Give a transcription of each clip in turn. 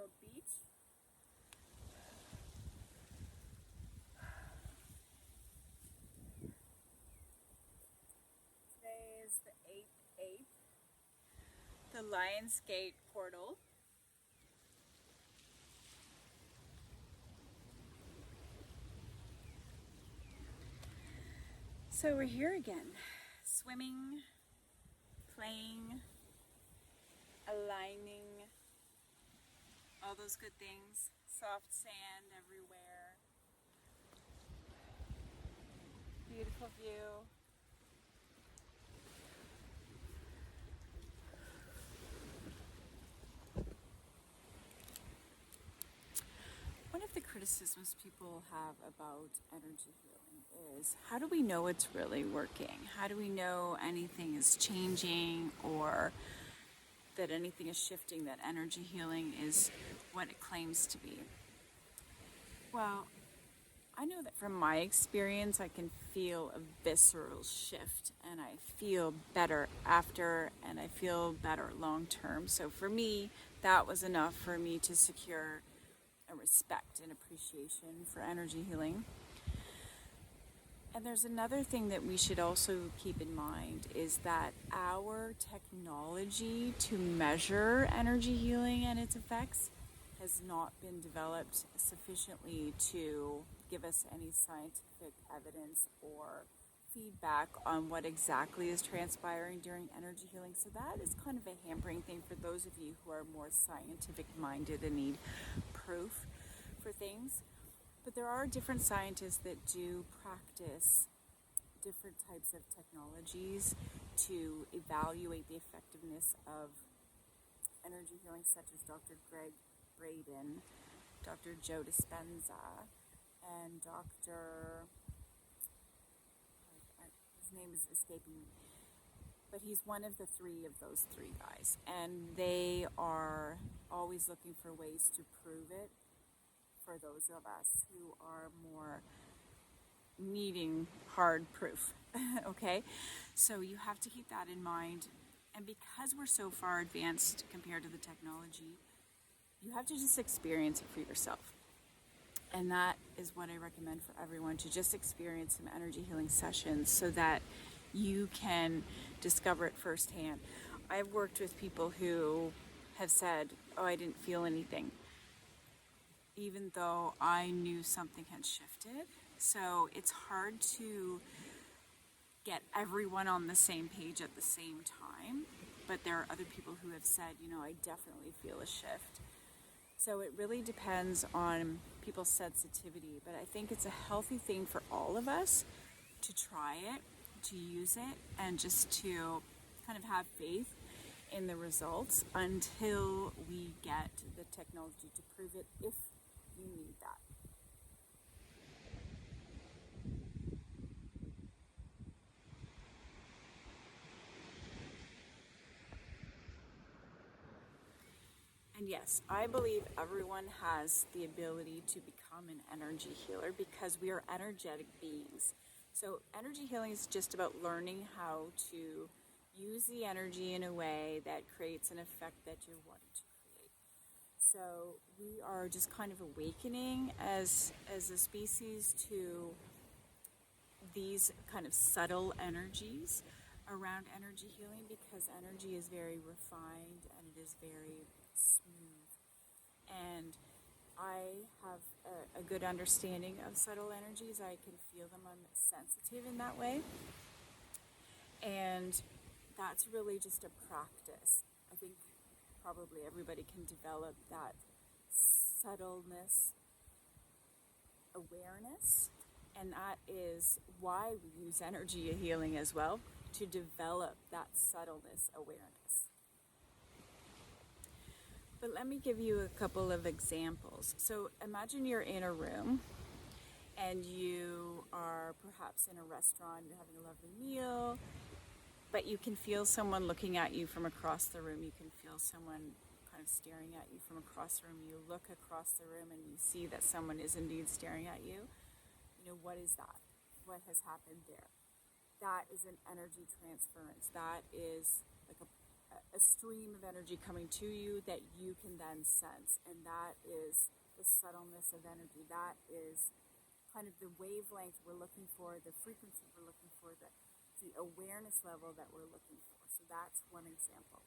Road Beach. Today is the 8th, the Lionsgate portal. So we're here again, swimming, playing, aligning, all those good things. Soft sand everywhere. Beautiful view. One of the criticisms people have about energy healing is, how do we know it's really working? How do we know anything is changing or that anything is shifting, that energy healing is what it claims to be? Well, I know that from my experience, I can feel a visceral shift, and I feel better after, and I feel better long term. So for me, that was enough for me to secure a respect and appreciation for energy healing. And there's another thing that we should also keep in mind is that our technology to measure energy healing and its effects has not been developed sufficiently to give us any scientific evidence or feedback on what exactly is transpiring during energy healing. So that is kind of a hampering thing for those of you who are more scientific minded and need proof for things. But there are different scientists that do practice different types of technologies to evaluate the effectiveness of energy healing, such as Dr. Greg Braden, Dr. Joe Dispenza, and Dr. his name is escaping me, but he's one of the three of those three guys, and they are always looking for ways to prove it for those of us who are more needing hard proof. Okay, so you have to keep that in mind, and because we're so far advanced compared to the technology, you have to just experience it for yourself. And that is what I recommend for everyone, to just experience some energy healing sessions so that you can discover it firsthand. I've worked with people who have said, oh, I didn't feel anything, even though I knew something had shifted. So it's hard to get everyone on the same page at the same time. But there are other people who have said, I definitely feel a shift. So it really depends on people's sensitivity, but I think it's a healthy thing for all of us to try it, to use it, and just to kind of have faith in the results until we get the technology to prove it, if you need that. And yes, I believe everyone has the ability to become an energy healer because we are energetic beings. So energy healing is just about learning how to use the energy in a way that creates an effect that you're wanting to create. So we are just kind of awakening as a species to these kind of subtle energies around energy healing, because energy is very refined and it is very smooth. And I have a good understanding of subtle energies. I can feel them. I'm sensitive in that way. And that's really just a practice. I think probably everybody can develop that subtleness awareness. And that is why we use energy healing as well, to develop that subtleness awareness. But let me give you a couple of examples. So imagine you're in a room and you are perhaps in a restaurant, you're having a lovely meal, but you can feel someone looking at you from across the room. You can feel someone kind of staring at you from across the room. You look across the room and you see that someone is indeed staring at you. What is that? What has happened there? That is an energy transference. That is like a stream of energy coming to you that you can then sense. And that is the subtleness of energy. That is kind of the wavelength we're looking for, the frequency we're looking for, the awareness level that we're looking for. So that's one example.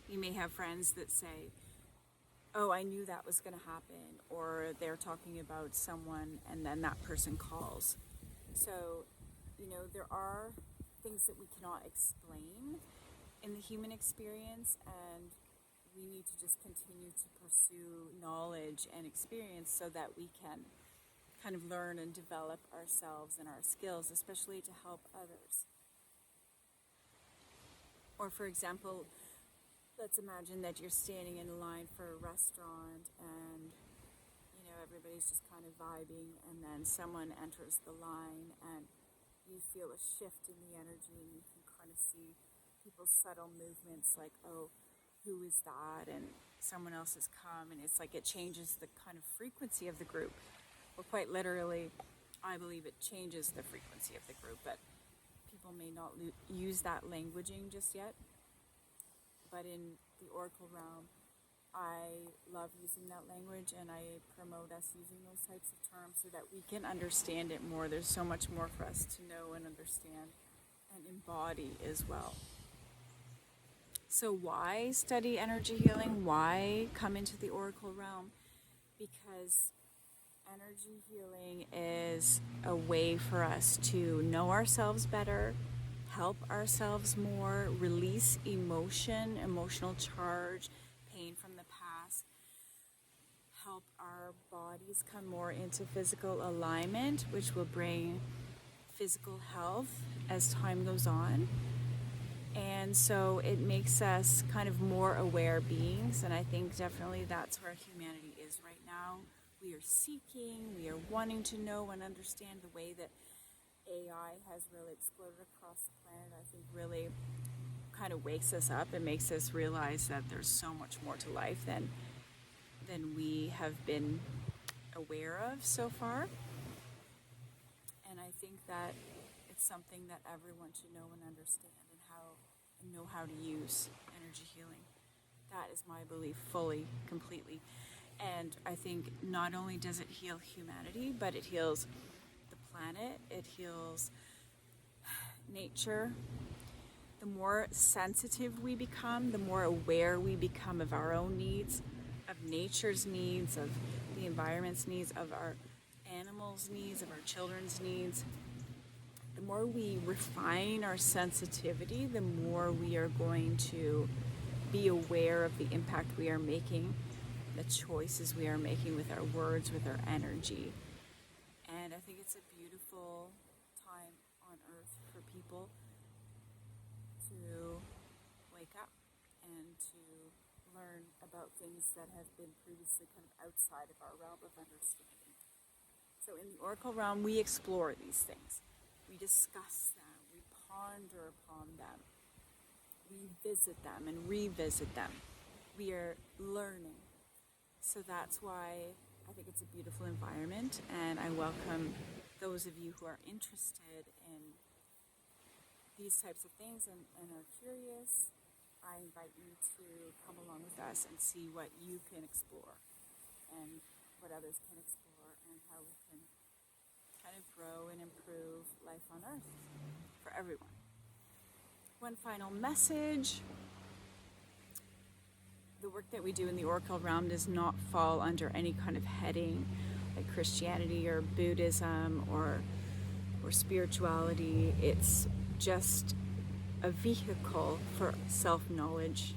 You may have friends that say, oh, I knew that was going to happen, or they're talking about someone and then that person calls. So, there are things that we cannot explain in the human experience, and we need to just continue to pursue knowledge and experience so that we can kind of learn and develop ourselves and our skills, especially to help others. Or for example, let's imagine that you're standing in line for a restaurant and everybody's just kind of vibing, and then someone enters the line and you feel a shift in the energy, and you can kind of see people's subtle movements like, oh, who is that? And someone else has come, and it's like it changes the kind of frequency of the group. Or quite literally, I believe it changes the frequency of the group, but people may not use that languaging just yet. But in the Oracle realm, I love using that language, and I promote us using those types of terms so that we can understand it more. There's so much more for us to know and understand and embody as well. So why study energy healing? Why come into the Oracle realm? Because energy healing is a way for us to know ourselves better, help ourselves more, release emotional charge, pain from the past, help our bodies come more into physical alignment, which will bring physical health as time goes on. And so it makes us kind of more aware beings, and I think definitely that's where humanity is right now. We are seeking, we are wanting to know and understand the way that AI has really exploded across the planet. I think really kind of wakes us up and makes us realize that there's so much more to life than we have been aware of so far. And I think that it's something that everyone should know and understand, and know how to use energy healing. That is my belief, fully, completely. And I think not only does it heal humanity, but it heals the planet, it heals nature. The more sensitive we become, the more aware we become of our own needs, of nature's needs, of the environment's needs, of our animals' needs, of our children's needs. The more we refine our sensitivity, the more we are going to be aware of the impact we are making, the choices we are making with our words, with our energy. And I think it's a beautiful time on earth for people to wake up and to learn about things that have been previously kind of outside of our realm of understanding. So in the Oracle realm, we explore these things. We discuss them. We ponder upon them. We visit them and revisit them. We are learning. So that's why I think it's a beautiful environment, and I welcome those of you who are interested in these types of things and are curious. I invite you to come along with us and see what you can explore and what others can explore, and how we can kind of grow and improve life on earth for everyone. One final message. The work that we do in the Oracle realm does not fall under any kind of heading like Christianity or Buddhism or spirituality. It's just a vehicle for self-knowledge